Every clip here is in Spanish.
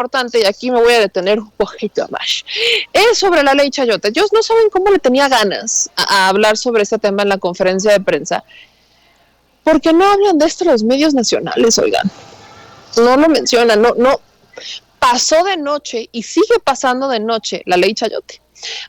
importante, y aquí me voy a detener un poquito más, es sobre la ley Chayote. Ellos no saben cómo le tenía ganas a hablar sobre este tema en la conferencia de prensa, porque no hablan de esto los medios nacionales, oigan. No lo mencionan, no. Pasó de noche y sigue pasando de noche la ley Chayote.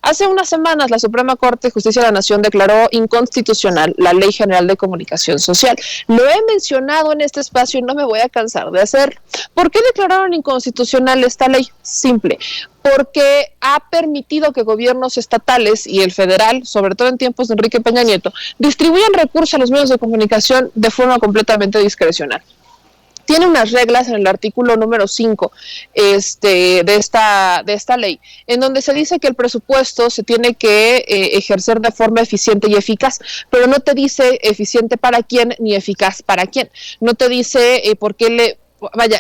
Hace unas semanas la Suprema Corte de Justicia de la Nación declaró inconstitucional la Ley General de Comunicación Social. Lo he mencionado en este espacio y no me voy a cansar de hacerlo. ¿Por qué declararon inconstitucional esta ley? Simple. Porque ha permitido que gobiernos estatales y el federal, sobre todo en tiempos de Enrique Peña Nieto, distribuyan recursos a los medios de comunicación de forma completamente discrecional. Tiene unas reglas en el artículo número 5 de esta ley, en donde se dice que el presupuesto se tiene que ejercer de forma eficiente y eficaz, pero no te dice eficiente para quién ni eficaz para quién. No te dice por qué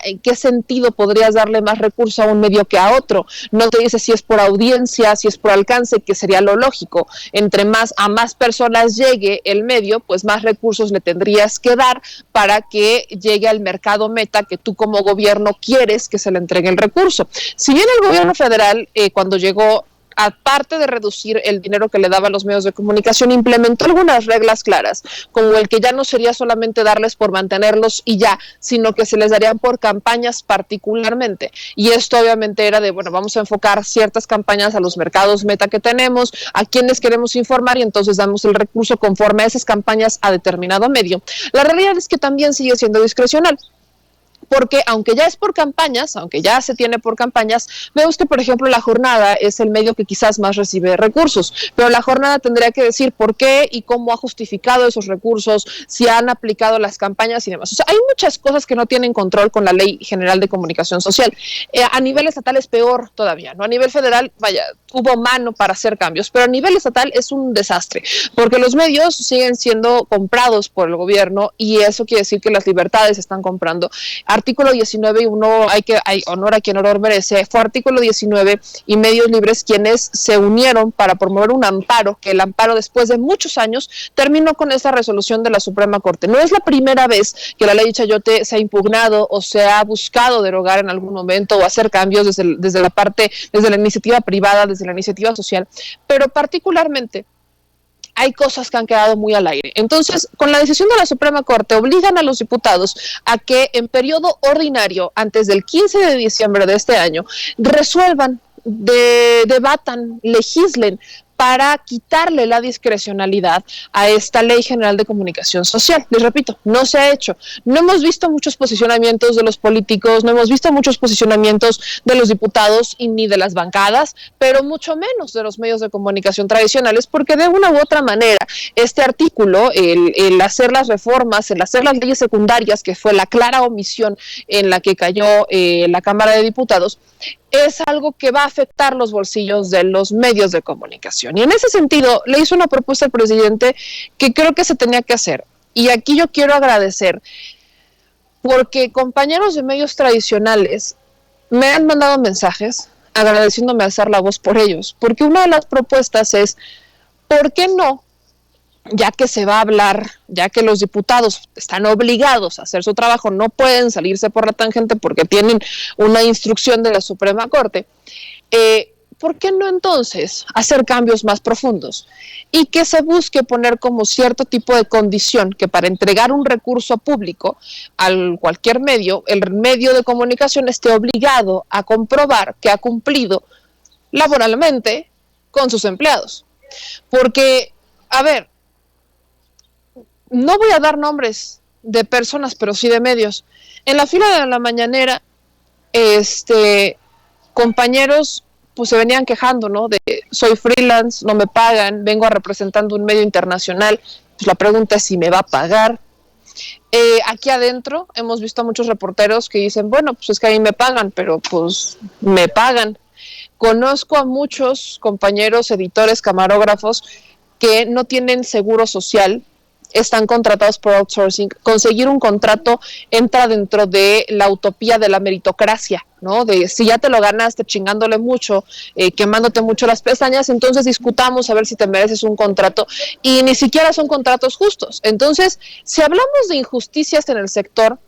en qué sentido podrías darle más recursos a un medio que a otro. No te dice si es por audiencia, si es por alcance, que sería lo lógico. Entre más personas llegue el medio, pues más recursos le tendrías que dar para que llegue al mercado meta que tú como gobierno quieres que se le entregue el recurso. Si bien el gobierno federal, cuando llegó, aparte de reducir el dinero que le daba a los medios de comunicación, implementó algunas reglas claras, como el que ya no sería solamente darles por mantenerlos y ya, sino que se les darían por campañas particularmente. Y esto obviamente era de, bueno, vamos a enfocar ciertas campañas a los mercados meta que tenemos, a quienes queremos informar, y entonces damos el recurso conforme a esas campañas a determinado medio. La realidad es que también sigue siendo discrecional, porque aunque ya es por campañas, aunque ya se tiene por campañas, ve usted, por ejemplo, La Jornada es el medio que quizás más recibe recursos, pero La Jornada tendría que decir por qué y cómo ha justificado esos recursos, si han aplicado las campañas y demás. O sea, hay muchas cosas que no tienen control con la Ley General de Comunicación Social. A nivel estatal es peor todavía, ¿no? A nivel federal, vaya, hubo mano para hacer cambios, pero a nivel estatal es un desastre, porque los medios siguen siendo comprados por el gobierno y eso quiere decir que las libertades se están comprando. Artículo 19, hay honor a quien honor merece, fue artículo 19 y Medios Libres quienes se unieron para promover un amparo, que el amparo después de muchos años terminó con esta resolución de la Suprema Corte. No es la primera vez que la ley Chayote se ha impugnado o se ha buscado derogar en algún momento o hacer cambios desde la iniciativa privada, desde la iniciativa social, pero particularmente hay cosas que han quedado muy al aire. Entonces, con la decisión de la Suprema Corte, obligan a los diputados a que en periodo ordinario, antes del 15 de diciembre de este año, resuelvan, debatan, legislen para quitarle la discrecionalidad a esta Ley General de Comunicación Social. Les repito, no se ha hecho. No hemos visto muchos posicionamientos de los políticos, no hemos visto muchos posicionamientos de los diputados y ni de las bancadas, pero mucho menos de los medios de comunicación tradicionales, porque de una u otra manera este artículo, el hacer las reformas, el hacer las leyes secundarias, que fue la clara omisión en la que cayó la Cámara de Diputados, es algo que va a afectar los bolsillos de los medios de comunicación. Y en ese sentido, le hizo una propuesta al presidente que creo que se tenía que hacer. Y aquí yo quiero agradecer, porque compañeros de medios tradicionales me han mandado mensajes agradeciéndome alzar la voz por ellos. Porque una de las propuestas es, ¿por qué no? Ya que se va a hablar, ya que los diputados están obligados a hacer su trabajo, no pueden salirse por la tangente porque tienen una instrucción de la Suprema Corte, ¿por qué no entonces hacer cambios más profundos? Y que se busque poner como cierto tipo de condición que para entregar un recurso público a cualquier medio, el medio de comunicación esté obligado a comprobar que ha cumplido laboralmente con sus empleados. Porque, a ver, no voy a dar nombres de personas, pero sí de medios. En la fila de la mañanera, compañeros pues se venían quejando, ¿no? De soy freelance, no me pagan, vengo representando un medio internacional. Pues la pregunta es si me va a pagar. Aquí adentro hemos visto a muchos reporteros que dicen, bueno, pues es que ahí me pagan, pero pues me pagan. Conozco a muchos compañeros, editores, camarógrafos que no tienen seguro social, están contratados por outsourcing. Conseguir un contrato entra dentro de la utopía de la meritocracia, ¿no? De si ya te lo ganaste chingándole mucho, quemándote mucho las pestañas, entonces discutamos a ver si te mereces un contrato, y ni siquiera son contratos justos. Entonces, si hablamos de injusticias en el sector,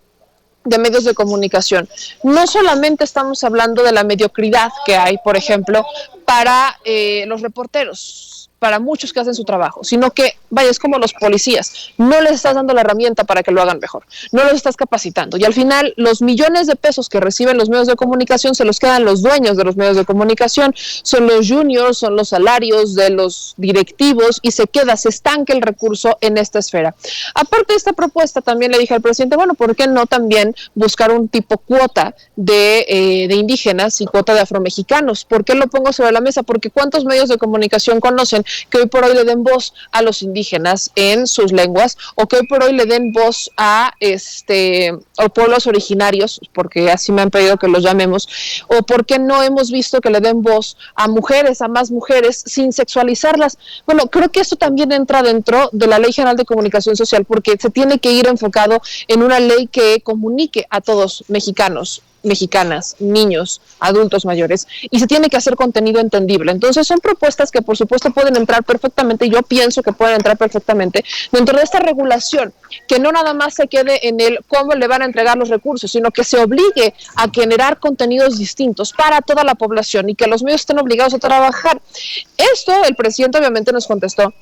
de medios de comunicación. No solamente estamos hablando de la mediocridad que hay, por ejemplo, para los reporteros, para muchos que hacen su trabajo, sino que, vaya, es como los policías, no les estás dando la herramienta para que lo hagan mejor, no los estás capacitando, y al final los millones de pesos que reciben los medios de comunicación se los quedan los dueños de los medios de comunicación, son los juniors, son los salarios de los directivos, y se estanca el recurso en esta esfera. Aparte de esta propuesta, también le dije al presidente, bueno, ¿por qué no también buscar un tipo cuota de indígenas y cuota de afromexicanos? ¿Por qué lo pongo sobre la mesa? Porque ¿cuántos medios de comunicación conocen que hoy por hoy le den voz a los indígenas en sus lenguas, o que hoy por hoy le den voz a pueblos originarios, porque así me han pedido que los llamemos, o por qué no hemos visto que le den voz a mujeres, a más mujeres, sin sexualizarlas? Bueno, creo que esto también entra dentro de la Ley General de Comunicación Social, porque se tiene que ir enfocado en una ley que comunique a todos mexicanos, mexicanas, niños, adultos mayores, y se tiene que hacer contenido entendible. Entonces son propuestas que por supuesto pueden entrar perfectamente, y yo pienso que pueden entrar perfectamente dentro de esta regulación, que no nada más se quede en el cómo le van a entregar los recursos, sino que se obligue a generar contenidos distintos para toda la población y que los medios estén obligados a trabajar. Esto el presidente obviamente nos contestó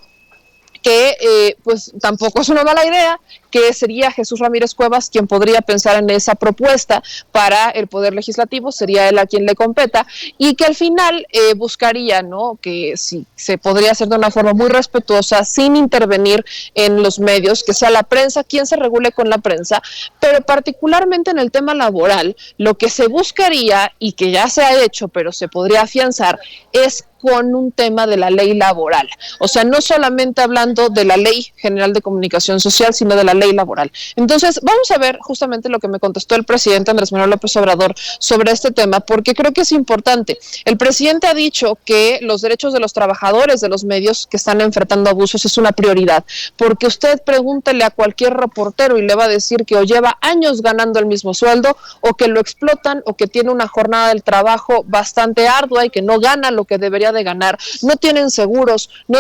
que pues tampoco es una mala idea, que sería Jesús Ramírez Cuevas quien podría pensar en esa propuesta para el Poder Legislativo, sería él a quien le competa, y que al final buscaría, ¿no?, que sí, se podría hacer de una forma muy respetuosa, sin intervenir en los medios, que sea la prensa quien se regule con la prensa, pero particularmente en el tema laboral, lo que se buscaría, y que ya se ha hecho, pero se podría afianzar, es con un tema de la ley laboral. O sea, no solamente hablando de la Ley General de Comunicación Social, sino de la ley laboral. Entonces, vamos a ver justamente lo que me contestó el presidente Andrés Manuel López Obrador sobre este tema, porque creo que es importante. El presidente ha dicho que los derechos de los trabajadores de los medios que están enfrentando abusos es una prioridad, porque usted pregúntele a cualquier reportero y le va a decir que o lleva años ganando el mismo sueldo, o que lo explotan, o que tiene una jornada del trabajo bastante ardua y que no gana lo que debería de ganar, no tienen seguros, no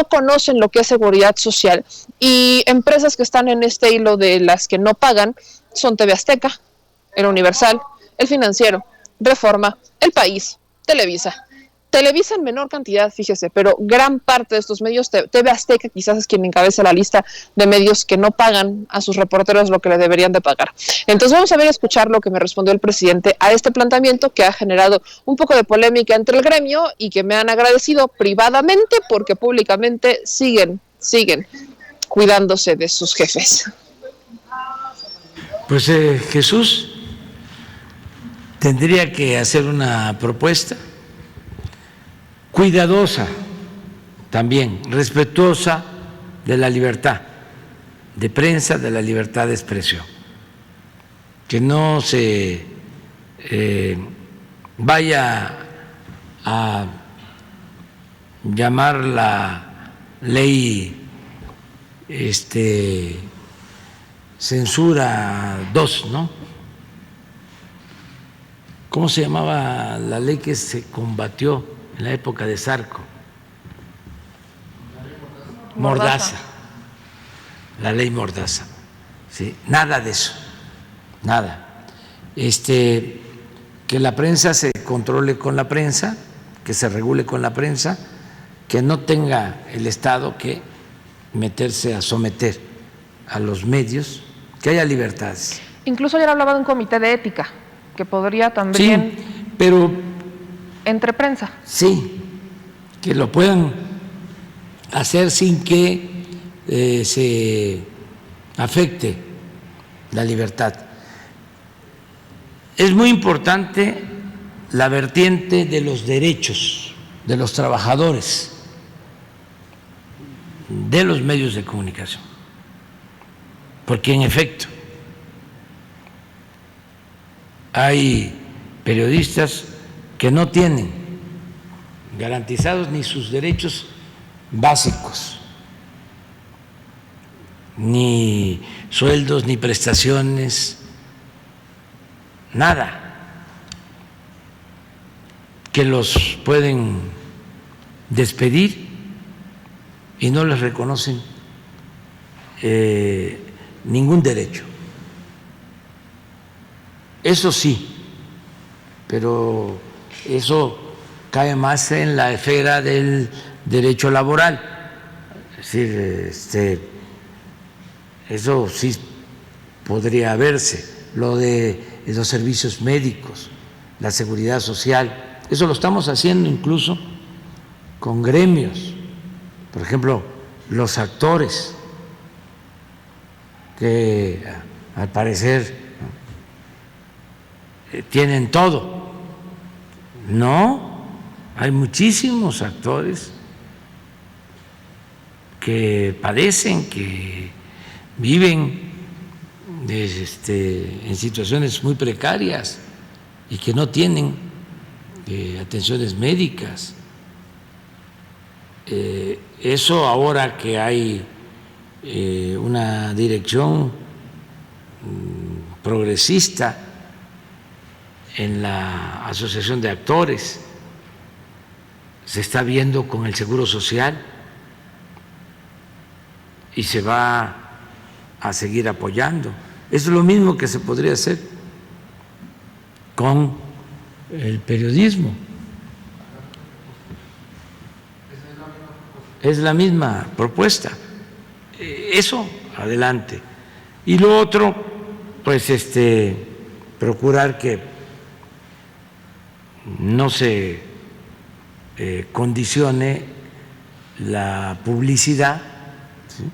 conocen lo que es seguridad social, y empresas que están en este hilo de las que no pagan son TV Azteca, El Universal, El Financiero, Reforma, El País, Televisa en menor cantidad, fíjese, pero gran parte de estos medios, TV Azteca quizás es quien encabeza la lista de medios que no pagan a sus reporteros lo que le deberían de pagar. Entonces vamos a ver y escuchar lo que me respondió el presidente a este planteamiento, que ha generado un poco de polémica entre el gremio y que me han agradecido privadamente, porque públicamente siguen cuidándose de sus jefes. Pues Jesús tendría que hacer una propuesta cuidadosa, también respetuosa de la libertad de prensa, de la libertad de expresión, que no se vaya a llamar la ley censura 2, ¿no? ¿Cómo se llamaba la ley que se combatió en la época de Zarco? Mordaza. La ley Mordaza. ¿Sí? Nada de eso, nada. Que la prensa se controle con la prensa, que se regule con la prensa, que no tenga el Estado que meterse a someter a los medios, que haya libertades. Incluso ayer hablaba de un comité de ética que podría también… Sí, pero… entre prensa. Sí, que lo puedan hacer sin que se afecte la libertad. Es muy importante la vertiente de los derechos de los trabajadores de los medios de comunicación, porque en efecto hay periodistas que no tienen garantizados ni sus derechos básicos, ni sueldos, ni prestaciones, nada, que los pueden despedir y no les reconocen ningún derecho. Eso sí, pero eso cae más en la esfera del derecho laboral. Es decir, eso sí podría verse. Lo de los servicios médicos, la seguridad social, eso lo estamos haciendo incluso con gremios. Por ejemplo, los actores, que al parecer tienen todo. No, hay muchísimos actores que padecen, que viven en situaciones muy precarias y que no tienen atenciones médicas. Eso ahora que hay una dirección progresista en la Asociación de Actores, se está viendo con el Seguro Social y se va a seguir apoyando. Es lo mismo que se podría hacer con el periodismo. Es la misma propuesta. Eso, adelante. Y lo otro, pues procurar que no se condicione la publicidad, ¿sí?,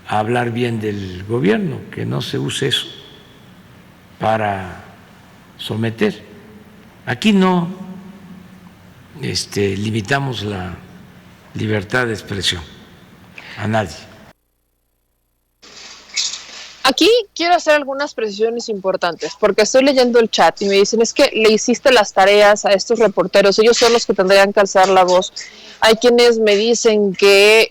a hablar bien del gobierno, que no se use eso para someter. Aquí no limitamos la libertad de expresión a nadie. Aquí quiero hacer algunas precisiones importantes, porque estoy leyendo el chat y me dicen, es que le hiciste las tareas a estos reporteros, ellos son los que tendrían que alzar la voz. Hay quienes me dicen que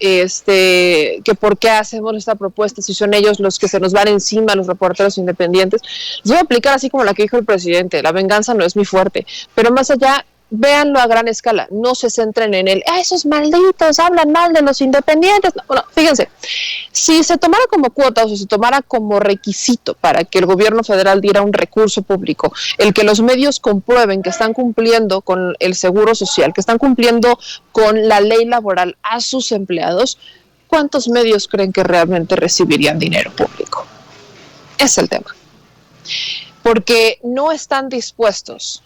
por qué hacemos esta propuesta si son ellos los que se nos van encima, los reporteros independientes. Les voy a aplicar así como la que dijo el presidente, la venganza no es mi fuerte, pero más allá, véanlo a gran escala, no se centren en esos malditos hablan mal de los independientes. Bueno, fíjense, si se tomara como cuota o si se tomara como requisito para que el gobierno federal diera un recurso público, el que los medios comprueben que están cumpliendo con el seguro social, que están cumpliendo con la ley laboral a sus empleados, ¿cuántos medios creen que realmente recibirían dinero público? Es el tema. Porque no están dispuestos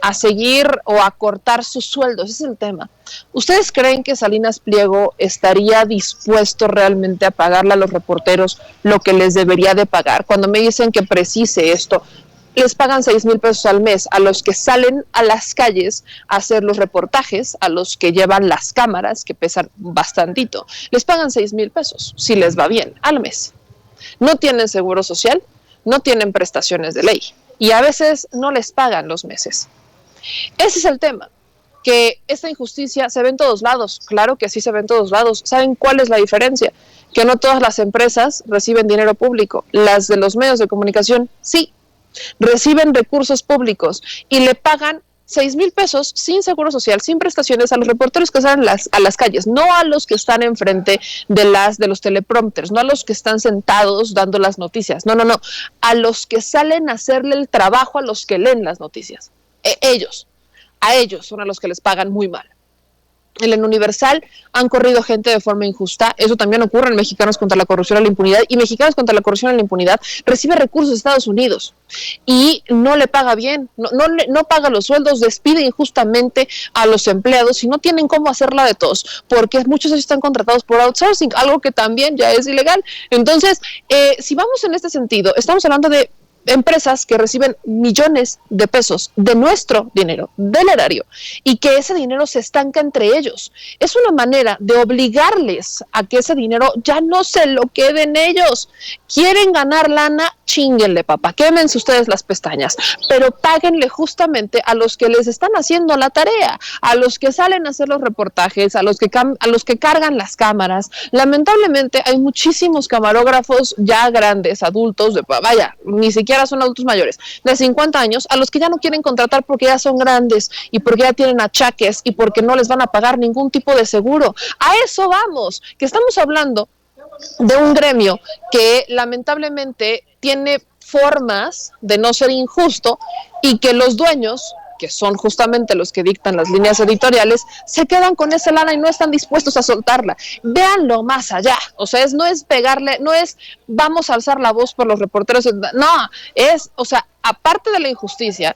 a seguir o a cortar sus sueldos, ese es el tema. ¿Ustedes creen que Salinas Pliego estaría dispuesto realmente a pagarle a los reporteros lo que les debería de pagar? Cuando me dicen que precise esto, les pagan 6,000 pesos al mes a los que salen a las calles a hacer los reportajes, a los que llevan las cámaras, que pesan bastantito, les pagan 6,000 pesos, si les va bien, al mes. No tienen seguro social, no tienen prestaciones de ley y a veces no les pagan los meses. Ese es el tema, que esta injusticia se ve en todos lados, claro que sí se ve en todos lados. ¿Saben cuál es la diferencia? Que no todas las empresas reciben dinero público, las de los medios de comunicación sí, reciben recursos públicos y le pagan 6,000 pesos sin seguro social, sin prestaciones a los reporteros que salen a las calles, no a los que están enfrente de los teleprompters, no a los que están sentados dando las noticias, no, a los que salen a hacerle el trabajo a los que leen las noticias. A ellos son a los que les pagan muy mal. En el Universal han corrido gente de forma injusta, eso también ocurre en Mexicanos contra la Corrupción y la Impunidad, y Mexicanos contra la Corrupción y la Impunidad recibe recursos de Estados Unidos y no le paga bien, no paga los sueldos, despide injustamente a los empleados y no tienen cómo hacerla de todos, porque muchos de ellos están contratados por outsourcing, algo que también ya es ilegal. Entonces, si vamos en este sentido, estamos hablando de empresas que reciben millones de pesos de nuestro dinero, del erario, y que ese dinero se estanca entre ellos. Es una manera de obligarles a que ese dinero ya no se lo queden ellos. Quieren ganar lana, chínguenle, papá, quémense ustedes las pestañas, pero páguenle justamente a los que les están haciendo la tarea, a los que salen a hacer los reportajes, a los que cargan las cámaras. Lamentablemente hay muchísimos camarógrafos ya grandes, adultos, ni siquiera son adultos mayores, de 50 años, a los que ya no quieren contratar porque ya son grandes y porque ya tienen achaques y porque no les van a pagar ningún tipo de seguro. A eso vamos, que estamos hablando de un gremio que lamentablemente tiene formas de no ser injusto y que los dueños, que son justamente los que dictan las líneas editoriales, se quedan con esa lana y no están dispuestos a soltarla. Véanlo más allá, o sea, no es pegarle, no es vamos a alzar la voz por los reporteros, no, es, o sea, aparte de la injusticia,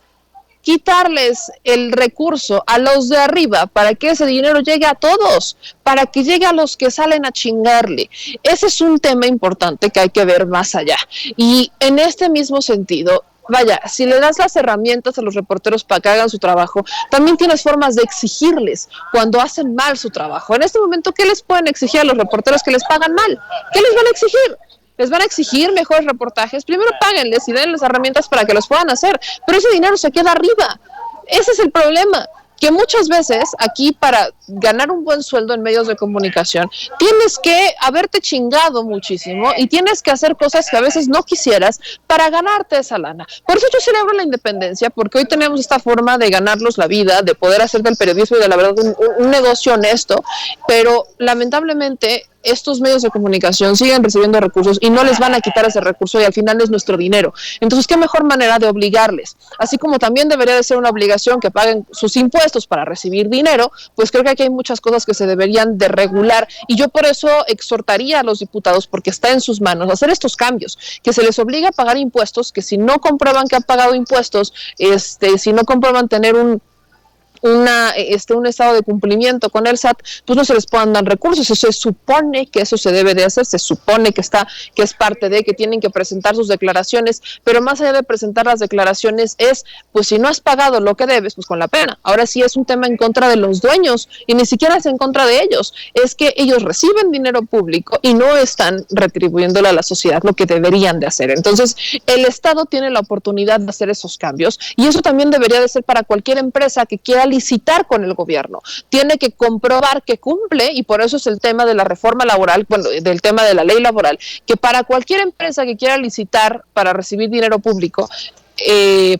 quitarles el recurso a los de arriba para que ese dinero llegue a todos, para que llegue a los que salen a chingarle. Ese es un tema importante que hay que ver más allá. Y en este mismo sentido, vaya, si le das las herramientas a los reporteros para que hagan su trabajo, también tienes formas de exigirles cuando hacen mal su trabajo. En este momento, ¿qué les pueden exigir a los reporteros que les pagan mal? ¿Qué les van a exigir? Les van a exigir mejores reportajes, primero páguenles y denles las herramientas para que los puedan hacer, pero ese dinero se queda arriba. Ese es el problema, que muchas veces aquí para ganar un buen sueldo en medios de comunicación tienes que haberte chingado muchísimo y tienes que hacer cosas que a veces no quisieras para ganarte esa lana. Por eso yo celebro la independencia, porque hoy tenemos esta forma de ganarnos la vida, de poder hacer del periodismo y de la verdad un negocio honesto, pero lamentablemente estos medios de comunicación siguen recibiendo recursos y no les van a quitar ese recurso y al final es nuestro dinero. Entonces, ¿qué mejor manera de obligarles? Así como también debería de ser una obligación que paguen sus impuestos para recibir dinero, pues creo que aquí hay muchas cosas que se deberían de regular y yo por eso exhortaría a los diputados, porque está en sus manos, hacer estos cambios, que se les obliga a pagar impuestos, que si no comprueban que han pagado impuestos, si no comprueban tener un estado de cumplimiento con el SAT, pues no se les puedan dar recursos. Se supone que eso se debe de hacer, se supone que es parte de que tienen que presentar sus declaraciones, pero más allá de presentar las declaraciones es, pues si no has pagado lo que debes, pues con la pena. Ahora sí es un tema en contra de los dueños y ni siquiera es en contra de ellos, es que ellos reciben dinero público y no están retribuyéndolo a la sociedad lo que deberían de hacer. Entonces, el Estado tiene la oportunidad de hacer esos cambios y eso también debería de ser para cualquier empresa que quiera licitar con el gobierno. Tiene que comprobar que cumple y por eso es el tema de la reforma laboral, bueno, del tema de la ley laboral, que para cualquier empresa que quiera licitar para recibir dinero público,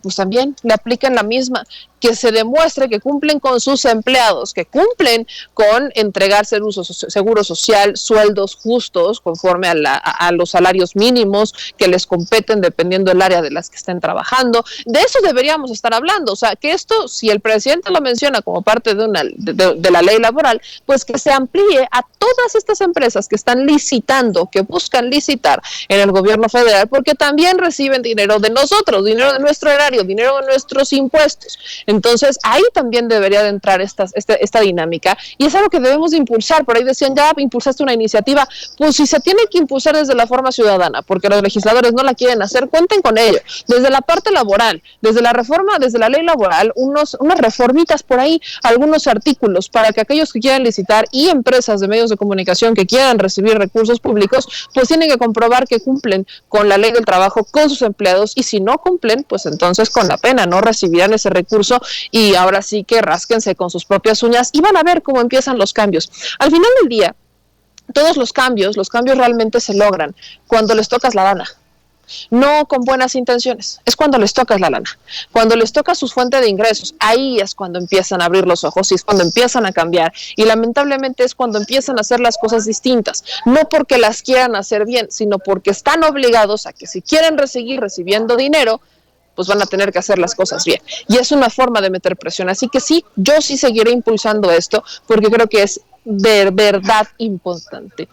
pues también le aplican la misma, que se demuestre que cumplen con sus empleados, que cumplen con entregar seguro social, sueldos justos conforme a los salarios mínimos que les competen dependiendo del área de las que estén trabajando. De eso deberíamos estar hablando, o sea, que esto, si el presidente lo menciona como parte de la ley laboral, pues que se amplíe a todas estas empresas que están licitando, que buscan licitar en el gobierno federal, porque también reciben dinero de nosotros, dinero de nuestro erario, dinero de nuestros impuestos. Entonces, ahí también debería de entrar esta dinámica y es algo que debemos de impulsar. Por ahí decían, ya impulsaste una iniciativa, pues si se tiene que impulsar desde la forma ciudadana, porque los legisladores no la quieren hacer, cuenten con ello. Desde la parte laboral, desde la reforma, desde la ley laboral, unas reformitas por ahí, algunos artículos para que aquellos que quieran licitar y empresas de medios de comunicación que quieran recibir recursos públicos, pues tienen que comprobar que cumplen con la ley del trabajo, con sus empleados, y si no cumplen, pues entonces con la pena no recibirán ese recurso y ahora sí que rásquense con sus propias uñas y van a ver cómo empiezan los cambios. Al final del día, todos los cambios realmente se logran cuando les tocas la lana. No con buenas intenciones, es cuando les tocas la lana, cuando les tocas su fuente de ingresos, ahí es cuando empiezan a abrir los ojos y es cuando empiezan a cambiar y lamentablemente es cuando empiezan a hacer las cosas distintas, no porque las quieran hacer bien, sino porque están obligados a que si quieren seguir recibiendo dinero, pues van a tener que hacer las cosas bien. Y es una forma de meter presión. Así que sí, yo sí seguiré impulsando esto porque creo que es de verdad importante.